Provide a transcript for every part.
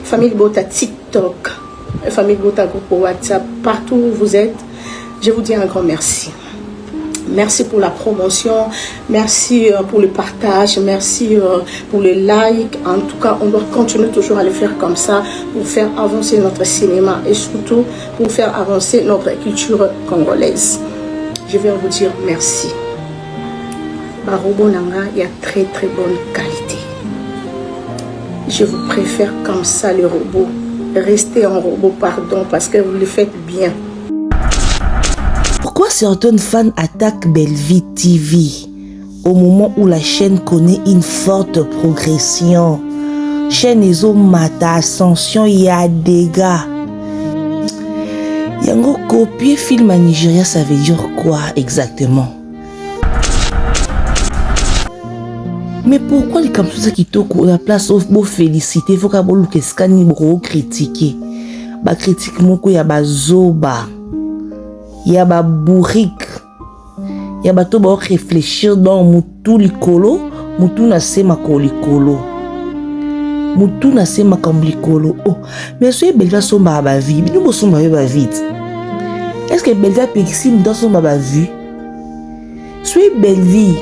famille Bota TikTok, famille Bota groupe WhatsApp, partout où vous êtes, je vous dis un grand merci. Merci pour la promotion, merci pour le partage, merci pour le like. En tout cas, on doit continuer toujours à le faire comme ça pour faire avancer notre cinéma et surtout pour faire avancer notre culture congolaise. Je vais vous dire merci. Barobo Nanga, il y a très très bonne qualité. Je vous préfère comme ça les robots. Restez en robot, pardon, parce que vous le faites bien. Pourquoi certaines fans attaquent Bellevie TV au moment où la chaîne connaît une forte progression? Chaîne Ezo Mata Ascension, il y a des gars. Yango copier film à Nigeria, ça veut dire quoi exactement? Mais pourquoi les comme ça qui toquent la place au beau féliciter, il faut qu'à beau que scani bro critiquer. Ba critique moko ya ba zoba. Ya ba bourrique. Ya ba to ba réfléchir dans mutu likolo, mutu na sema ko likolo. Mutu na sema comme likolo. Oh, mais soyez belva somba ba vie, nous bo somba ba vite. Est-ce que belva pexim dans somba ba vie? Soyez belvi.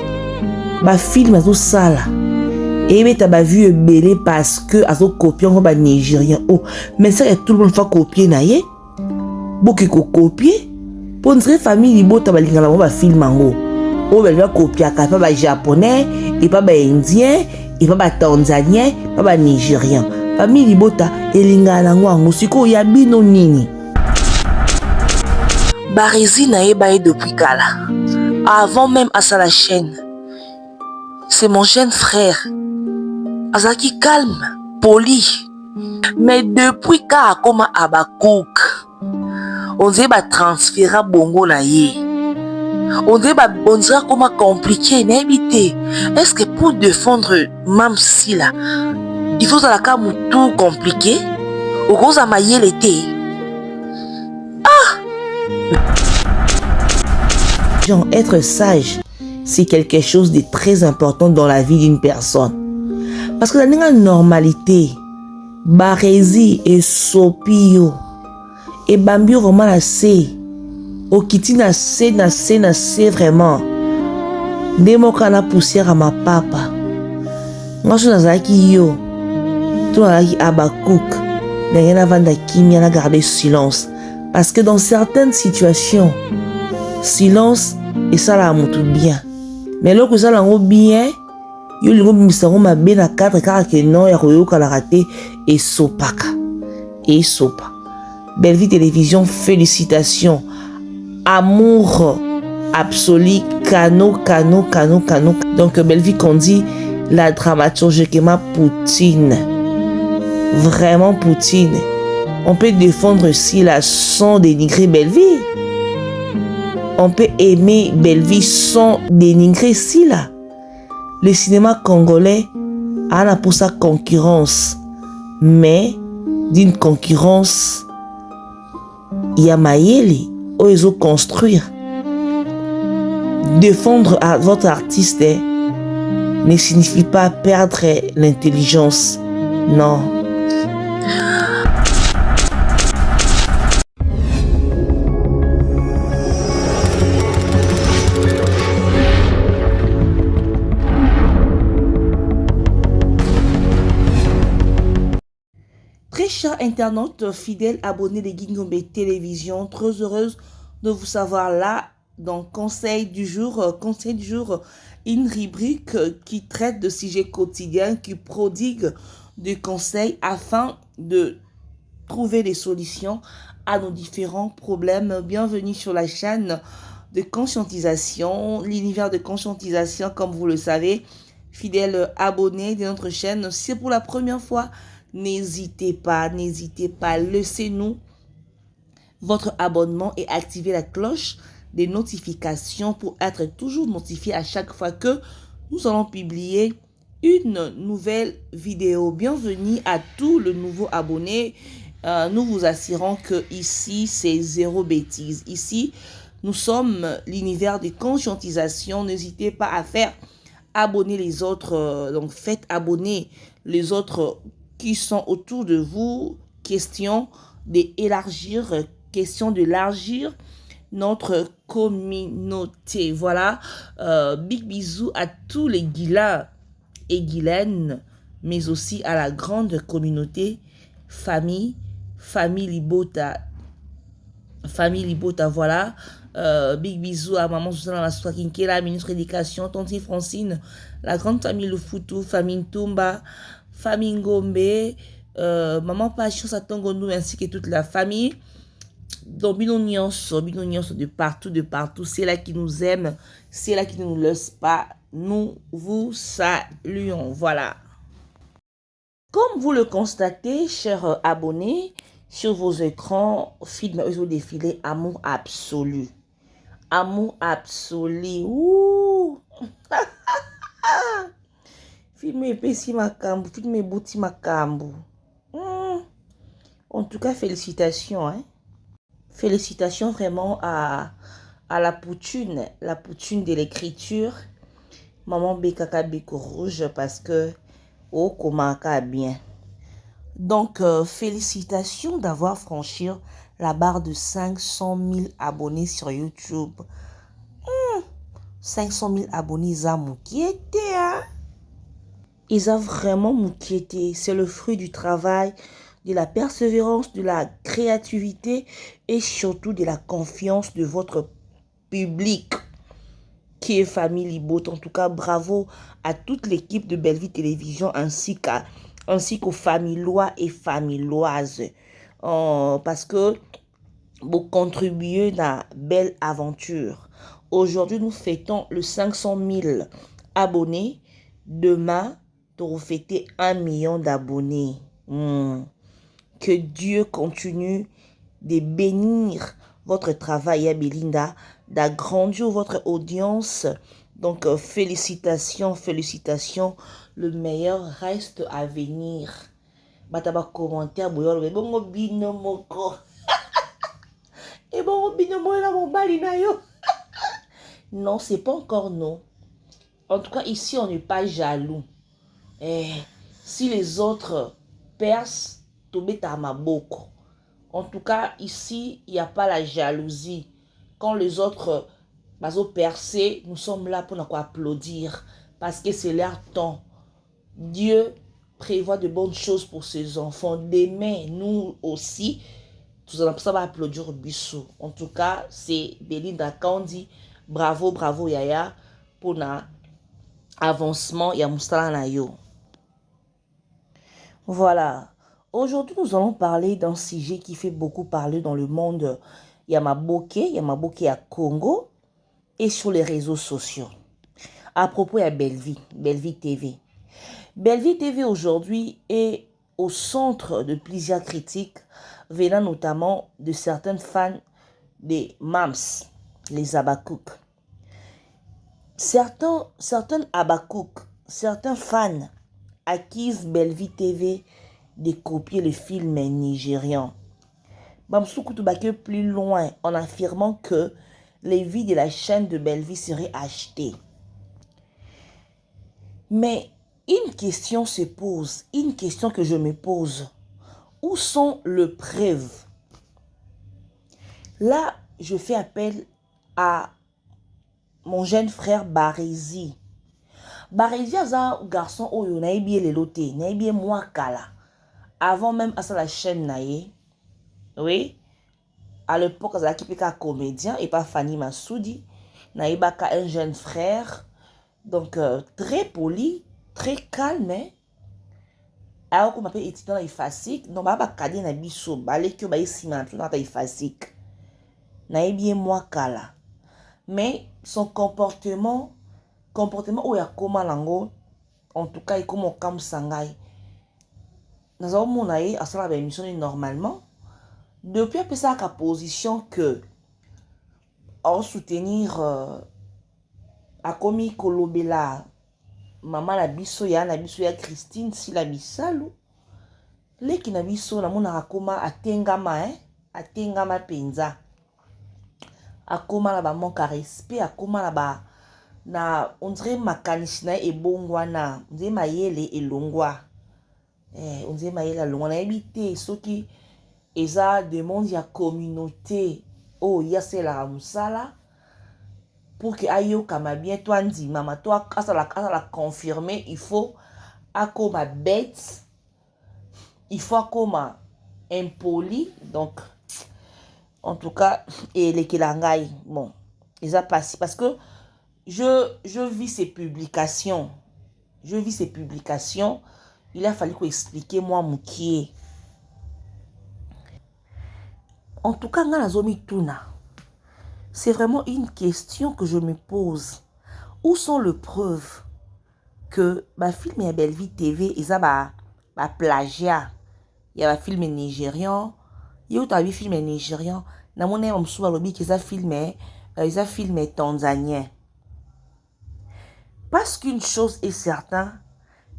Ba film azo sala et ben t'as vu belé parce que azo copier on va nigérien. Oh, mais ça est tout le monde fait copier naie beaucoup ko copier pour notre famille libo ta balingala ba film ango. Oh, ben va copier ka pas ba japonais et pas ba indien et pas ba tanzanien pas ba nigérien. Famille libo ta elingala ngo siko ya bino nini. Barési nae ba depuis kala. Avant même à sa la chaîne. C'est mon jeune frère. Azaki calme, poli. Mais depuis qu'a comme Abakouk, on dirait ba transférer bongo na ye. On dirait comment compliqué, n'habité. Est-ce que pour défendre même si là, il faut la cam tout compliqué? Au gros à mailler l'été. Ah! Genre être sage. C'est quelque chose de très important dans la vie d'une personne. Parce que dans la normalité, Barési et Sopio et Bambio vraiment assez. Okiti na se vraiment. Demoka na poussière à ma papa. Moi je nazaki yo. Toi nazaki Abakouk. N'a avant de kimia na garder silence. Parce que dans certaines situations, silence et ça la montre bien. Mais là que ça l'a bien, yo lingo bimisaro ma bien à 4 car que non ya koyoka la raté et sopaka. Et sopa. Bellevie Télévision, félicitations. Amour absolu, cano. Donc Bellevie qu'on dit la dramaturgie qui m'a Poutine. Vraiment Poutine. On peut défendre si la sans dénigrer Bellevie. On peut aimer Bellevie sans dénigrer si là. Le cinéma congolais a pour sa concurrence, mais d'une concurrence, il y a Maïeli, où ils ont construire. Défendre votre artiste ne signifie pas perdre l'intelligence, non. Très chers internautes fidèles abonnés de Guingombe Télévision, très heureuse de vous savoir là dans Conseil du jour, une rubrique qui traite de sujets quotidiens, qui prodigue des conseils afin de trouver des solutions à nos différents problèmes. Bienvenue sur la chaîne de conscientisation, l'univers de conscientisation, comme vous le savez, fidèles abonnés de notre chaîne. Si c'est pour la première fois, n'hésitez pas, laissez-nous votre abonnement et activez la cloche des notifications pour être toujours notifié à chaque fois que nous allons publier une nouvelle vidéo. Bienvenue à tous les nouveaux abonnés. Nous vous assurons que ici, c'est zéro bêtise. Ici, nous sommes l'univers de conscientisation. N'hésitez pas à faire abonner les autres. Donc, faites abonner les autres qui sont autour de vous, question d'élargir, question d'élargir notre communauté. Voilà, big bisous à tous les Guilas et Guylaines, mais aussi à la grande communauté famille Libota. Famille Libota, voilà. Big bisous à maman Susanna Massoua Kinkela, ministre de l'éducation, tante Francine, la grande famille Lufutu, famille Tumba, famille Ngombe, maman Passion Satongonou, ainsi que toute la famille. Donc, binonions de partout. C'est là qui nous aime, c'est là qui ne nous laisse pas. Nous vous saluons. Voilà. Comme vous le constatez, chers abonnés, sur vos écrans, film au défilé Amour absolu. Amour absolu. Ouh. Film épais makambu, film bouti makambu. En tout cas, félicitations, hein. Félicitations vraiment à la poutine de l'écriture, maman Bekaka Beko Rouge, parce que oh comment bien. Donc félicitations d'avoir franchi la barre de 500 000 abonnés sur YouTube. 500 000 abonnés, ils ont moukiété, hein? Ils ont vraiment moukiété. C'est le fruit du travail, de la persévérance, de la créativité et surtout de la confiance de votre public qui est famille Libot. En tout cas, bravo à toute l'équipe de Belle Vie Télévision ainsi qu'aux famillois et familloises. Parce que vous contribuez dans la belle aventure. Aujourd'hui, nous fêtons le 500 000 abonnés. Demain, nous fêter 1 million d'abonnés. Que Dieu continue de bénir votre travail, Belinda, d'agrandir votre audience. Donc, félicitations. Le meilleur reste à venir. Bataba commentaire, boyol, bongo binomoko. Et bongo binomo la mon balinayo. Non, c'est pas encore non. En tout cas, ici, on n'est pas jaloux. Si les autres percent, en tout cas, ici, il n'y a pas la jalousie. Quand les autres percent, nous sommes là pour applaudir. Parce que c'est leur temps. Dieu prévoit de bonnes choses pour ses enfants. Demain, nous aussi, ça va applaudir Bissou. En tout cas, c'est Belinda Kandi. Bravo, Yaya, pour l'avancement. Ya Moustala Nayo. Voilà. Aujourd'hui, nous allons parler d'un sujet qui fait beaucoup parler dans le monde Yamaboké à Congo et sur les réseaux sociaux. À propos de Belle Vie TV. Belle Vie TV aujourd'hui est au centre de plusieurs critiques venant notamment de certaines fans des Mams, les Abakouk. Certains Abakouk, certains fans accusent Belle Vie TV de copier le film nigérian. Bamsoukou Toubake plus loin en affirmant que les vies de la chaîne de Belle Vie seraient achetées. Mais une question se pose, une question que je me pose. Où sont les preuves? Là, je fais appel à mon jeune frère Barézi. Barézi a un garçon où il a bien les lotés, il a bien moi kala. Avant même à la chaîne naïe, oui, à l'époque, il y a un comédien et pas Fanny Massoudi, naïe un jeune frère, donc très poli, très calme. Alors qu'on m'appelle étudiant ifasique, non pas kadé na biso, balé que ba ici na tout na ifasique. Naïe bien moi kala. Mais son comportement où il y a comme lango, en tout cas il comme comme sangai. Nous avons mon aïe à cela émission normalement. Depuis après ça la position que en soutenir a commis Kolobela maman la biso ya Christine si la bisalu les qui na biso na mona akoma atengama penza akoma la ba manque à respect akoma la ba na on dirait makanisi na ebongwana on dirait mayele elongwa On dirait Maïla loin habité ceux qui eza demande ya communauté oh ya c'est la musala pour que ayo kama bien toi ndi mama toi à la confirmer il faut akoma bête il faut akoma impoli donc en tout cas et les kilangai bon ils a passé parce que je vis ces publications il a fallu qu'on explique moi moukié. En tout cas, c'est vraiment une question que je me pose. Où sont les preuves que ma film est Belle Vie TV, ils ont ma plagiat. Il y a un film nigérian, il y a un film nigérian. Dans mon avis, je me qu'ils ont filmé tanzanien. Parce qu'une chose est certaine,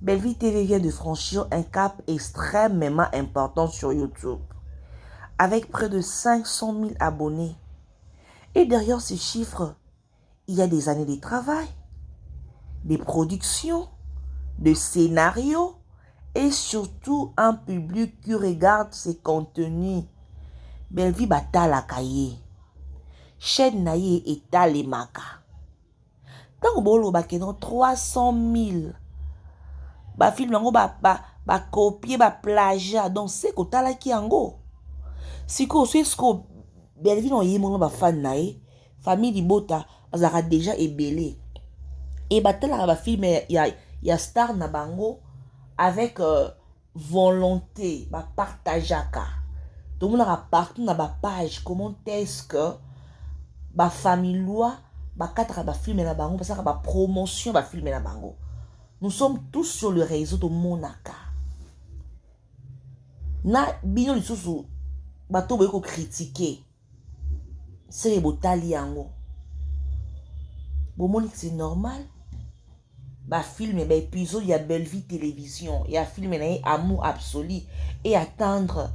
Belle Vie TV vient de franchir un cap extrêmement important sur YouTube, avec près de 500 000 abonnés. Et derrière ces chiffres, il y a des années de travail, des productions, des scénarios et surtout un public qui regarde ces contenus. Belle Vie Batala Kaye, chaîne Naye et Talemaka. Tant que vous 300 000 film copier plagiat donc c'est que tala ki ango si ko c'est ce que Belle Vie non yimo ba fan nae famille libota azara déjà ébélé et batala ba film ya star na bango avec volonté ba partageaka tout le monde a partout na ba page comment est-ce que ba famille loi ba quatre ba film na bango parce que ba promotion ba film na bango. Nous sommes tous sur le réseau de Monaka. Na bino lisusu bato boyeko critiquer. C'est botali yango. Bon monique c'est normal. Ba film ba épisode il y a Belle Vie télévision, il y a film na amour absolu et attendre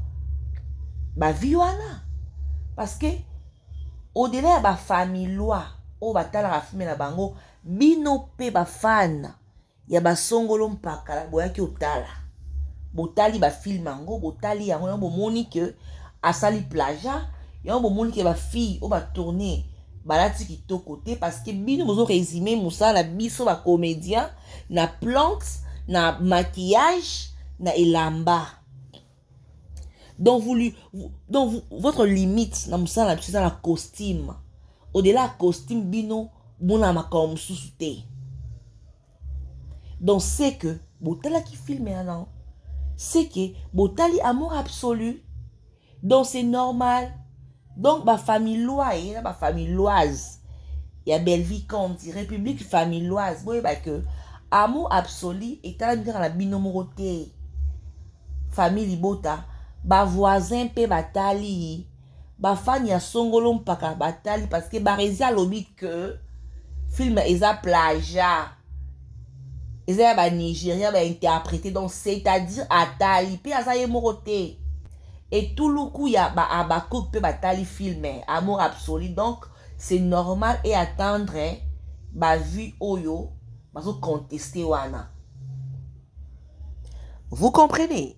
ba vie wana. Parce que au-delà ba famille loi, o batala ba film na bango, bino pe ba fan. Ya ba songolo mpaka boyaki otala botali ba film ango botali yango bo moni que asali plagiat yango bo moni que ba fille o ba tourner balati kitoko te parce que bino bozo résumer musala biso ba comédien na plantes na maquillage na elamba donc votre limite na musala c'est dans la costume au-delà costume bino bona makom susute. Donc c'est que Botala qui filme maintenant, c'est que Botali amour absolu. Donc c'est normal. Donc ma famille loise, ma famille loise. Il y a Belle Vie comme dit République famille loise. Bon bah que amour absolu est à la binomoroté. Famille libota, ba voisin pe batali, ba fan ya songolo mpaka batali parce que ba résia lobby que film eza plagiat. Les Nigériens va interpréter donc c'est-à-dire Atali puis Azaye Moroté et tout le coup il y a Abakouk peut Batali filmer amour absolu donc c'est normal et attendre ba vu Oyo ba so contester wana. Vous comprenez?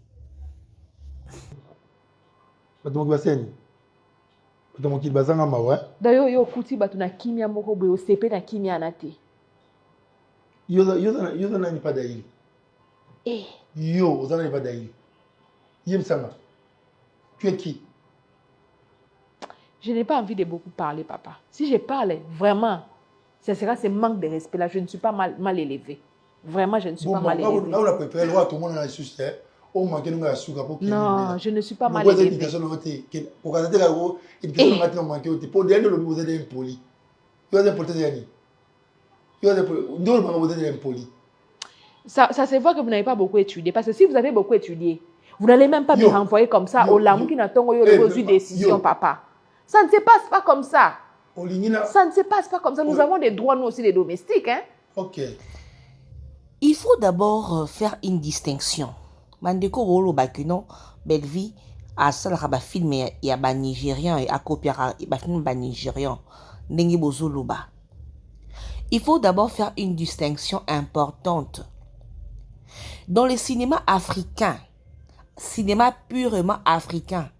D'ailleurs yo kuti batu na kimia moko boyo sepe na kimia nate. Yo nani pas d'ailleurs. Eh. Yo nani pas d'ailleurs. Yem Sanga. Tu es qui? Je n'ai pas envie de beaucoup parler, papa. Si je parle, vraiment, ce sera ce manque de respect là. Je ne suis pas mal élevé. Vraiment, je ne suis pas mal élevé. Là, on a préparé le roi, tout le monde a succès. Non, je ne suis pas mal élevé. Ça se voit que vous n'avez pas beaucoup étudié. Parce que si vous avez beaucoup étudié, vous n'allez même pas me renvoyer comme ça au lamu qui n'attend une décision, papa. Ça ne se passe pas comme ça. Ça ne se passe pas comme ça. Nous avons des droits, nous aussi, des domestiques. Hein? Ok. Il faut d'abord faire une distinction. Mandeko wolo bakino Belle Vie a sala ba film ya ba nigérian et a copier ba film ba nigérian ndenge bozoloba. Il faut d'abord faire une distinction importante. Dans le cinéma africain, cinéma purement africain,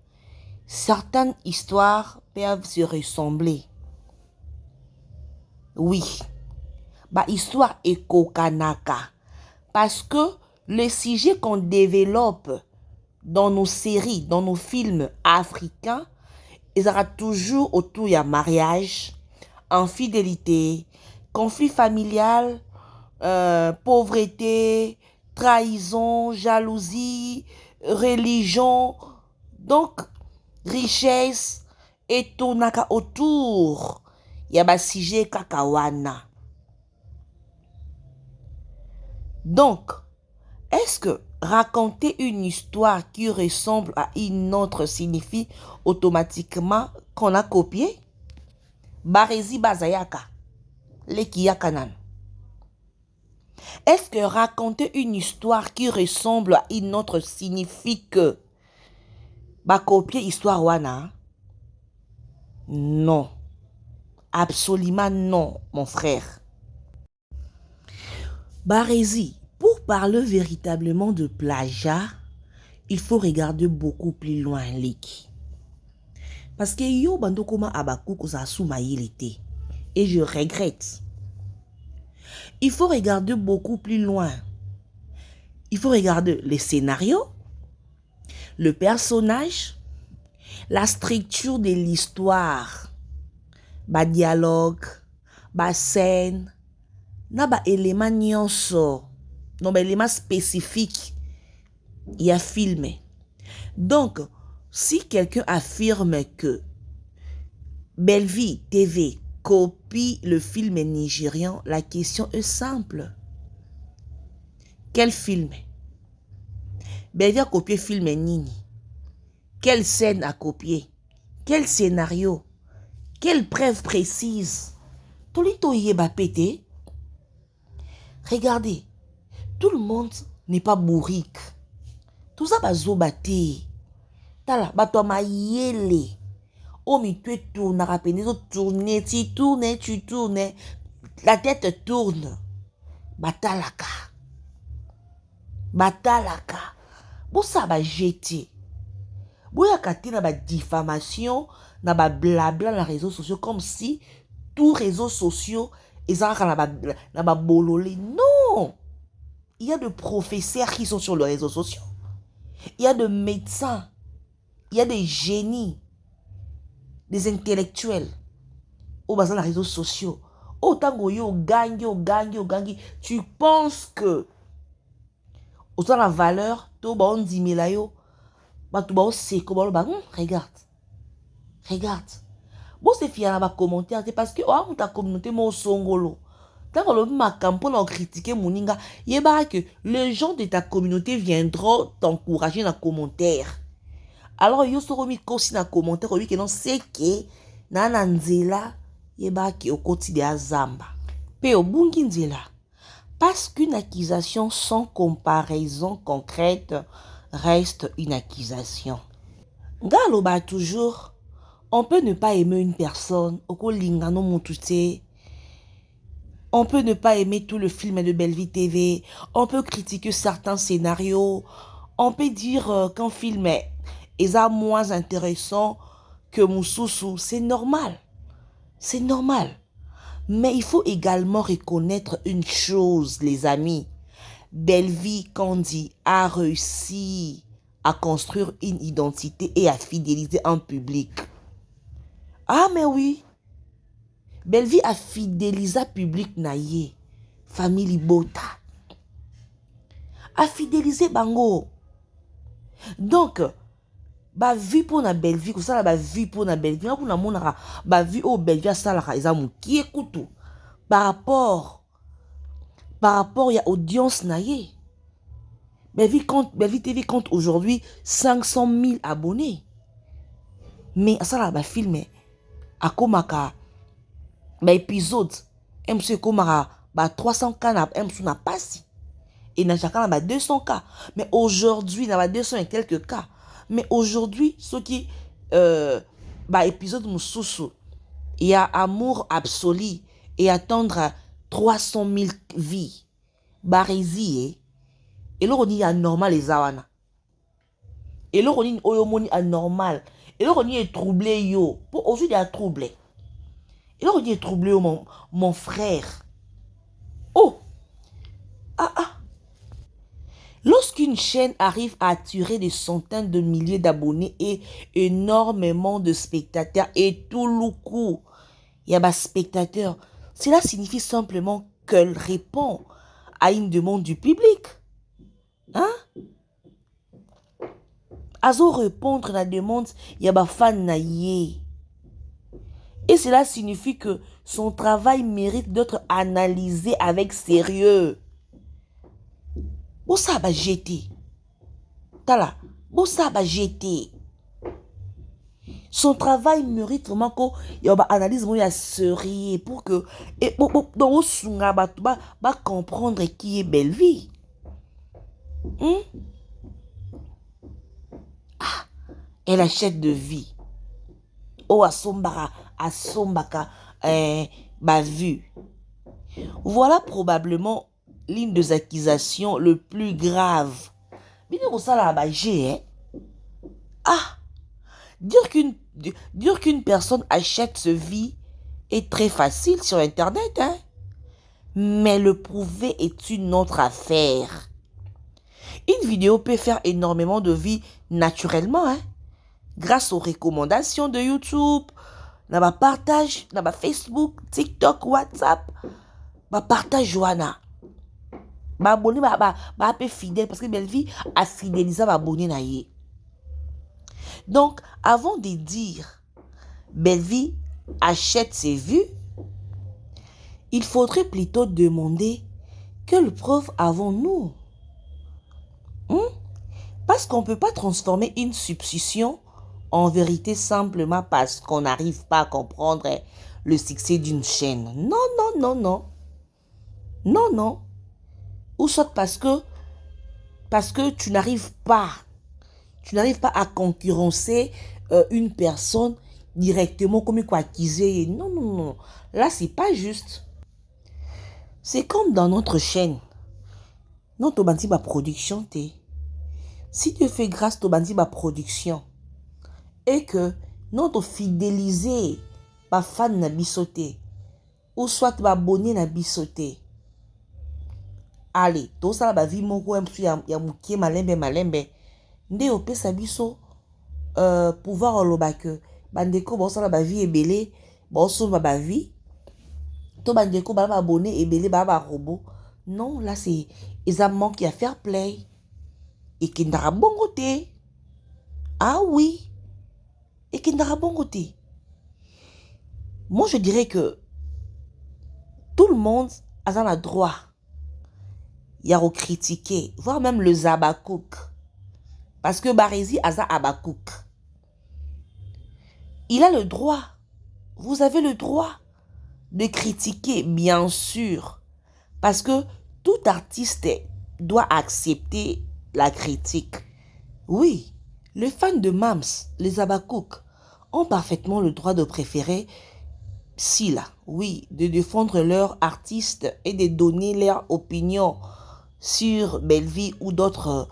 certaines histoires peuvent se ressembler. Oui. Bah, histoire ekokanaka. Parce que les sujets qu'on développe dans nos séries, dans nos films africains, ils auront toujours autour de mariage, infidélité, conflit familial, pauvreté, trahison, jalousie, religion, donc richesse et tout naka autour. Il y a un sujet kakawana. Donc, est-ce que raconter une histoire qui ressemble à une autre signifie automatiquement qu'on a copié? Barezi bazayaka, lekiyakanan. Est-ce que raconter une histoire qui ressemble à une autre signifie que bah copier histoire wana? Non. Absolument non, mon frère. Barezi, pour parler véritablement de plagiat, il faut regarder beaucoup plus loin, Leki. Parce que yo bando koma abakou koza souma yilete. Et je regrette. Il faut regarder beaucoup plus loin. Il faut regarder les scénarios, le personnage, la structure de l'histoire, ba dialogue, ba scène, na ba élément nyonso, non ba élément spécifique, il y a filmé. Donc, si quelqu'un affirme que Belle-Vie TV copie le film nigérian, la question est simple. Quel film? Belle-Vie a copié film nini? Quelle scène a copié? Quel scénario? Quelle preuve précise? Tolito yeba pété. Regardez, tout le monde n'est pas bourrique. Tout ça va zobate. Tala, bato ma yele. Oh, mais tu tournes, rapide, tu tournes. La tête tourne. Batalaka. Bon, ça va jeter. Bon, y a qu'à na ba diffamation, na ba blabla na réseaux sociaux, comme si tous réseaux sociaux, ils ont na ba bololé. Non! Il y a des professeurs qui sont sur les réseaux sociaux. Il y a des médecins. Il y a des génies. Des intellectuels. Au bas dans les réseaux sociaux. Autant yo gagne. Tu penses que autant la valeur, to ba on 10 000 yo. Ba tu ba c'est comment ba regarde. Bon c'est fier na commentaire, c'est parce que oh ta communauté mo songolo. Tant que le macampo n'a critiqué Mouninga, il y a que les gens de ta communauté viendront t'encourager dans les commentaires. Alors, yo so remis aussi dans les commentaires, oui que non c'est que nananzela, il y a que au quotidien zamba. Pe au bunginzela. Parce qu'une accusation sans comparaison concrète reste une accusation. Galoba toujours, on peut ne pas aimer une personne, okolingano mutute. On peut ne pas aimer tout le film de Belle-Vie TV. On peut critiquer certains scénarios. On peut dire qu'un film est moins intéressant que Moussoussou. C'est normal. C'est normal. Mais il faut également reconnaître une chose, les amis. Belle-Vie Kandi a réussi à construire une identité et à fidéliser un public. Ah, mais oui. Belle-Vie a fidélisé le public naïe, famille Bota. A fidélisé Bango. Donc, ba vie pour na Belle-Vie, comme ça ba vie pour na Belle-Vie, pour na monara, ba vie au Belle-Vie à ça la isamu qui écoute par rapport il y a audience naïe. Belle-Vie TV compte aujourd'hui 500 000 abonnés. Mais ça la ba filmé à komaka ba épisode MC Komara ba 300K na MC na passé et na chacun ba 200K mais aujourd'hui na ba 200 et quelques cas mais aujourd'hui ce qui ba épisode mususu il y a amour absolu et attendre 300 000 vies barezi et là on dit il y a normal les awana Et là, on est anormal. Et là, on est troublé, yo. Aujourd'hui, il y a troublé. Et là, on est troublé, mon frère. Oh! Lorsqu'une chaîne arrive à attirer des centaines de milliers d'abonnés et énormément de spectateurs et tout le coup, il y a des spectateurs, cela signifie simplement qu'elle répond à une demande du public. Hein? Azo répondre à la demande, il y a des fans naïe. Et cela signifie que son travail mérite d'être analysé avec sérieux. Où ça va jeter? Tala, où ça va jeter? Son travail mérite vraiment qu'on y a une analyse sérieux pour que dans le sunga va comprendre qui est belle vie. Elle achète de vie. Oh, asombaka, vue. Voilà probablement l'une des accusations le plus grave. Mais nous, ça là, dire qu'une personne achète ce vie est très facile sur Internet, hein? Mais le prouver est une autre affaire. Une vidéo peut faire énormément de vie naturellement, hein? Grâce aux recommandations de YouTube, dans partage, dans Facebook, TikTok, WhatsApp, partage Joanna. Abonné, peu fidèle parce que belle vie a fidélisé abonné na ye. Donc, avant de dire Bellevie achète ses vues, il faudrait plutôt demander quelle preuve avons-nous? Parce qu'on ne peut pas transformer une supposition en vérité simplement parce qu'on n'arrive pas à comprendre le succès d'une chaîne. Non, non, non, non. Non, non. Ou soit parce que tu n'arrives pas à concurrencer une personne directement comme quoi acquiser. Non, non, non. Là, c'est pas juste. C'est comme dans notre chaîne. Notre bandiba production, si tu fais grâce à bandiba production et que notre fidélisé ba fan na bisoté ou soit ba abonné na bisoté. Allez, tout ça ba vie moko ya mukie malembe. Nde opesa biso pouvoir oloba que bandeko ba sala ba vie ebele ba so ba vie to bandeko ba abonné ebele ba robot. Non, là c'est ils manquent à faire play et qui n'aura bon côté. Ah oui, et qui n'aura bon côté. Moi je dirais que tout le monde a le droit y a critiquer, voire même le Zabakouk. Parce que Barési a Abakouk. Il a le droit. Vous avez le droit de critiquer, bien sûr. Parce que tout artiste doit accepter la critique. Oui, les fans de Mams, les Abakouk, ont parfaitement le droit de préférer Silla. Oui, de défendre leur artiste et de donner leur opinion sur Bellevie ou d'autres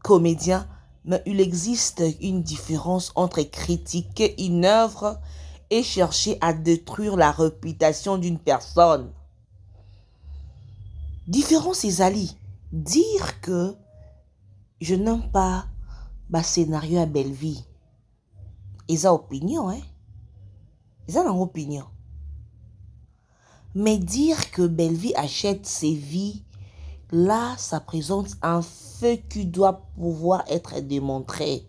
comédiens. Mais il existe une différence entre critiquer une œuvre et chercher à détruire la réputation d'une personne. Différence Ezali. Dire que je n'aime pas ma scénario à Bellevie. Ils ont opinion, hein? Ils ont une opinion. Mais dire que Bellevie achète ses vies, là, ça présente un fait qui doit pouvoir être démontré,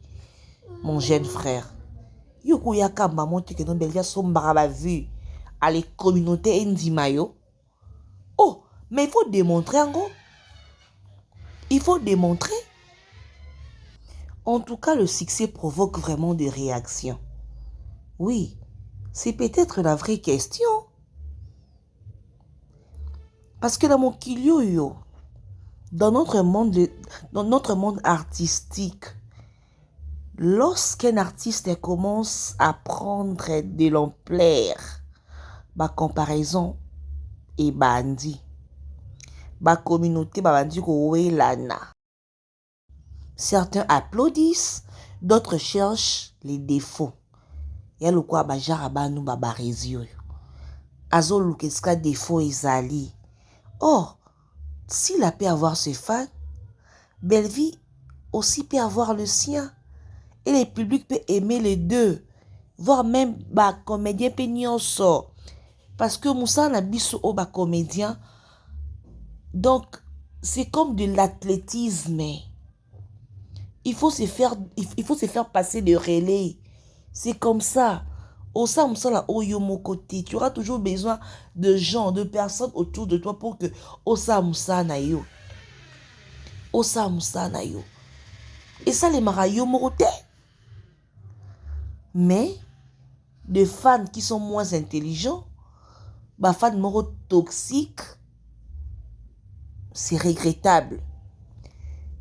mon jeune frère. Yoko yaka mamonte que non Bellevie sombara ba vue à les communautés indimayo. Oh, mais il faut démontrer en gros. Il faut démontrer. En tout cas, le succès provoque vraiment des réactions. Oui, c'est peut-être la vraie question. Parce que dans mon kilio, dans notre monde artistique, lorsqu'un artiste commence à prendre de l'ampleur, ma comparaison est bandit. Ma communauté bandi ko welana. Certains applaudissent, d'autres cherchent les défauts. Il y a le quoi bajara nous babarezi oyo. Azo lukeska défaut ezali. Or, s'il a pu avoir ses fans, Bellevie aussi peut avoir le sien. Et le public peut aimer les deux. Voire même comédien peignon sort. Parce que Moussa n'a biso au comédien. Donc, c'est comme de l'athlétisme. Il faut se faire passer de relais. C'est comme ça. Au sein Moussa là, au yomo côté, tu auras toujours besoin de gens, de personnes autour de toi pour que Osa Moussa na yo. Osa Moussa na yo. Et ça les marayo moroté. Mais des fans qui sont moins intelligents, fans moro toxiques, c'est regrettable.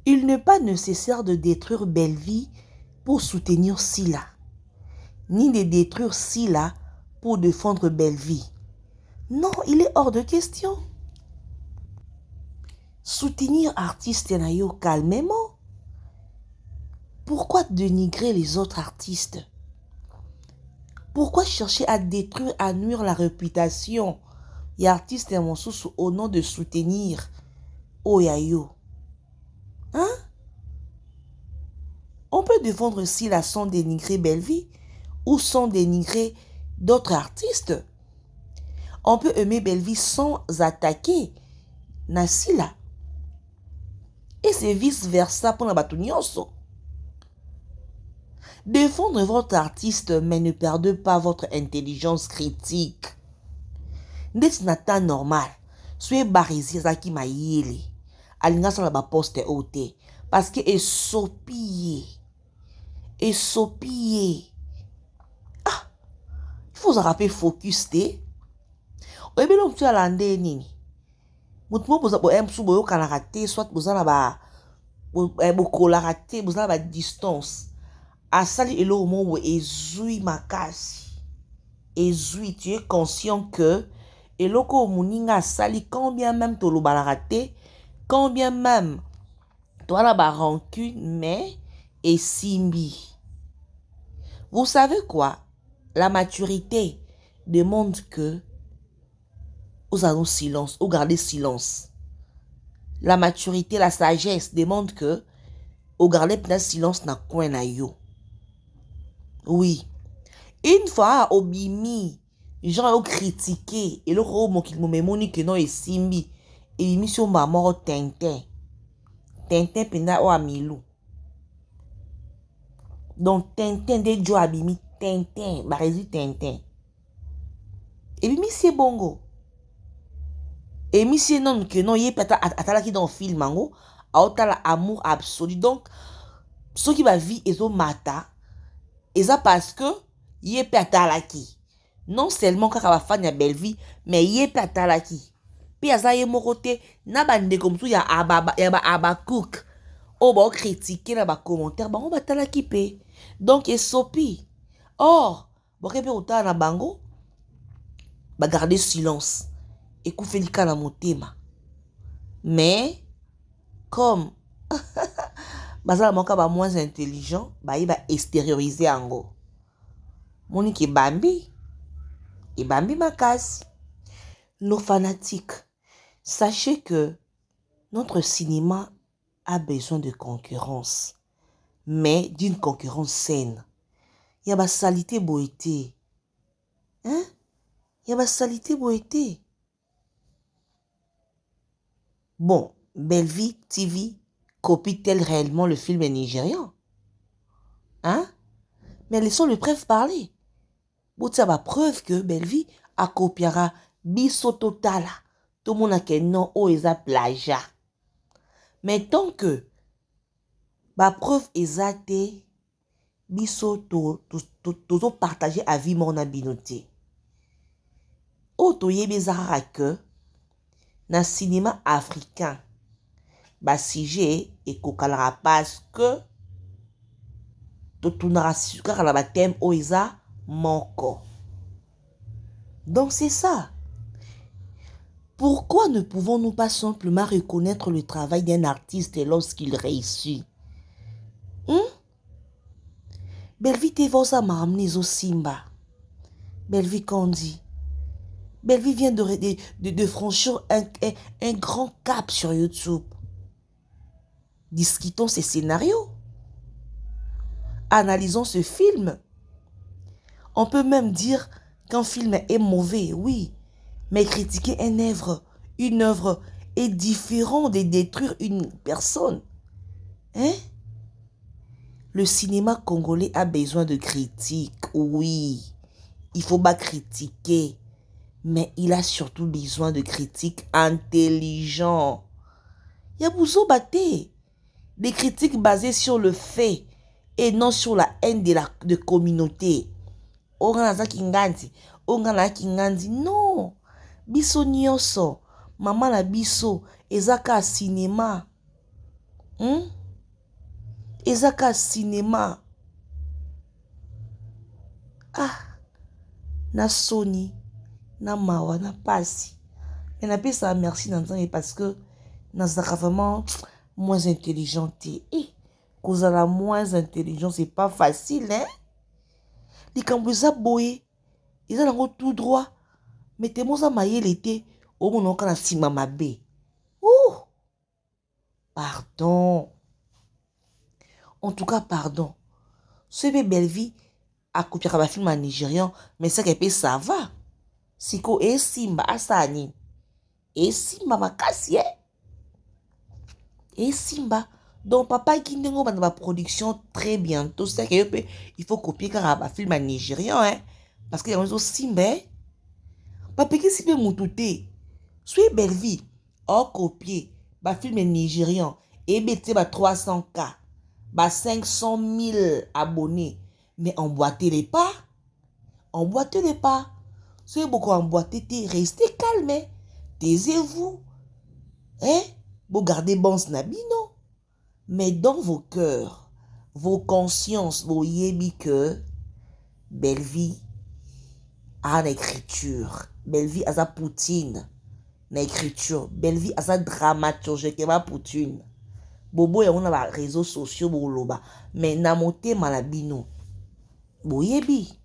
Il n'est pas nécessaire de détruire Bellevie pour soutenir Sila, ni de détruire Sila pour défendre Bellevie. Non, il est hors de question. Soutenir artiste nayo calmement. Pourquoi dénigrer les autres artistes? Pourquoi chercher à détruire, à nuire la réputation et artistes et mon sous au nom de soutenir Oyayo? Hein? On peut défendre Sila sans dénigrer Bellevie ou sans dénigrer d'autres artistes. On peut aimer Bellevie sans attaquer Nasila. Et c'est vice-versa pour la batounioso. Défendre votre artiste, mais ne perdez pas votre intelligence critique. N'est-ce pas normal? Soyez barisi zaki maïli. Alinga sur la poste ote. Parce que est sopillé. Et sopillé. Ah! Il faut se rappeler focus te. Oebe l'on tu alande nini. Moutmo boza bo emsu boyo kanarate. Soit boza na ba. Bo kolarate. Boza na ba distance. Asali elo omo wo ezui makasi. Ezui, tu es conscient que eloko muninga asali quand bien même to lo balarate, quand bien même toi la ba rancune mais et simbi. Vous savez quoi? La maturité demande que vous allons silence, vous gardez silence. La maturité, la sagesse demande que vous gardez plein silence na coin na yo. Oui. Une fois, obimi, gens ont critiqué, et le romo qui me moni que non est simbi, et l'émission m'a mort Tintin. Tintin penda o amilou. Donc Tintin de jo abimi Tintin, barezi Tintin. Et bimi c'est bongo. Et mi c'est non que non yé pata atala qui dans le film mango, a otala amour absolu. Donc, ce qui va vie et mata. Et ça parce que yé petalaki. Non seulement quand va faire une belle vie, mais yé petalaki. Puis ça yé moroté na bande comme tout ya aba cook. O ba critiquer na ba commentaire ba on ba talaki pe. Donc et sopi. Or, bo kebe ota na bango ba garder silence. Et kou felika na motema. Mais comme Bazala moka ba moins intelligent, ba il va extérioriser ango. Monique Bambi. Et Bambi Makasi. Nos fanatiques, sachez que notre cinéma a besoin de concurrence. Mais d'une concurrence saine. Il y a ba salité boité. Hein? Il y a ba salité boité. Bon, Bellevie TV copie-t-elle réellement le film nigérian? Hein? Mais laissons le preuve parler. Boutsa ba preuve que Bellevie a copiera biso totala. Tout le monde a que non o eza plagia. Mais tant que ba preuve exacte biso to partager à vie mon abinoté. O to yebezara que na cinéma africain ba sujet et kokalara parce que tout na rasukara la thème oiza moko. Donc c'est ça. Pourquoi ne pouvons-nous pas simplement reconnaître le travail d'un artiste lorsqu'il réussit? Belle-vie te vosa maramni au Simba. Belle-vie Kandi. Belle-vie vient de franchir un grand cap sur YouTube. Discutons ces scénarios. Analysons ce film. On peut même dire qu'un film est mauvais, oui. Mais critiquer une œuvre est différent de détruire une personne. Hein? Le cinéma congolais a besoin de critiques, oui. Il faut pas critiquer. Mais il a surtout besoin de critiques intelligents. Il y a besoin des critiques basées sur le fait et non sur la haine de communauté. Non. Biso nyonso. Maman la biso. Ezaka cinéma. Ezaka cinéma. Ah. Na Sony. Na mawa. Na pasi. Mais na paix ça merci Nanzange parce que Nazaka vraiment moins intelligente. Et cause à la moins intelligent, c'est pas facile, hein? Les cambouza boye. Ils ont tout droit. Mettez-moi ça maillé l'été. Au moment où on a sima mabe. Ouh! Pardon. En tout cas, pardon. Ce belle vie a copié un film en nigérian, mais ça qui ça va. Siko et Simba asani. Et Simba makasi, hein? Et Simba. Donc papa qui n'a pas de production très bientôt. C'est que il faut copier un film en nigérian, hein? Parce qu'il y a un Simba. Papa qui s'y peut moutouté. Soyez belle vie. Oh copier. Ba film nigérian. Et bêtez 300K. 500 000 abonnés. Mais emboîtez-les pas. Emboîtez-les pas. Soyez beaucoup emboîtés. Restez calme. Taisez-vous. Hein? Vous gardez bon snabino. Mais dans vos cœurs, vos consciences, vos yébi que belle vie a l'écriture. Belle vie a sa poutine. L'écriture. Belle vie a sa dramaturgie qui va poutine. Bobo et on a les réseaux sociaux boloba. Mais namote malabino. Boyebi.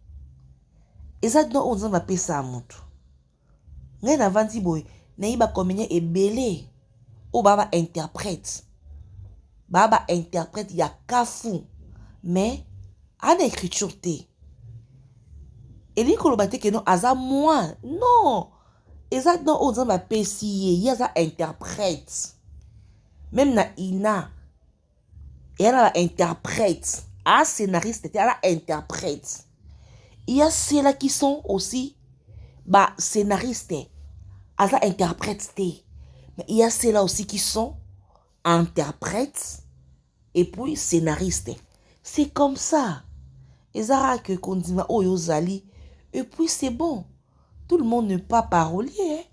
Et ça donc on va payer ça à mon tour. Rien avant dit boy. Naïba combien est belé. O baba interprète. Baba interprète ya kafou. Mais à l'écriture té. Et li kolobate que non aza moins. Non. Et ça donc on va payer si y a ça interprète. Même na ina. Et elle a interprète. Ah scénariste elle a interprète. Il y a ceux-là qui sont aussi scénaristes. Elle a interprète. Mais il y a ceux-là aussi qui sont interprètes et puis scénaristes. C'est comme ça. Et ça que Kondima Oyozali. Et puis c'est bon. Tout le monde n'est pas parolier. Hein?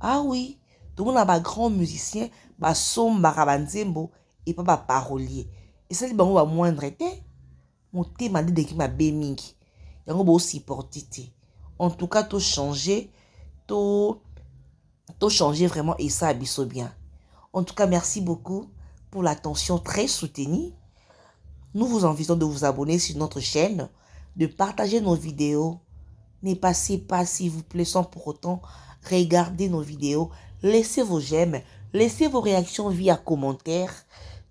Ah oui. Tout le monde a un grand musicien, son barabanzembo et pas parolier. Et ça, c'est un moindre été. Mon thème m'a dit que ma bémingi. Il y a un beau supporté. En tout cas, tout changer. Tout changer vraiment et ça abisso bien. En tout cas, merci beaucoup pour l'attention très soutenue. Nous vous invitons de vous abonner sur notre chaîne, de partager nos vidéos. Ne passez pas, s'il vous plaît, sans pour autant regarder nos vidéos. Laissez vos j'aime, laissez vos réactions via commentaires.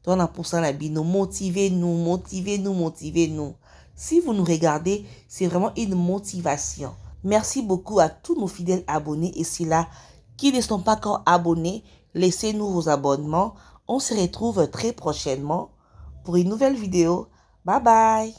Motivez-nous, motivez-nous, motivez-nous. Si vous nous regardez, c'est vraiment une motivation. Merci beaucoup à tous nos fidèles abonnés et ceux-là qui ne sont pas encore abonnés. Laissez-nous vos abonnements. On se retrouve très prochainement pour une nouvelle vidéo. Bye bye.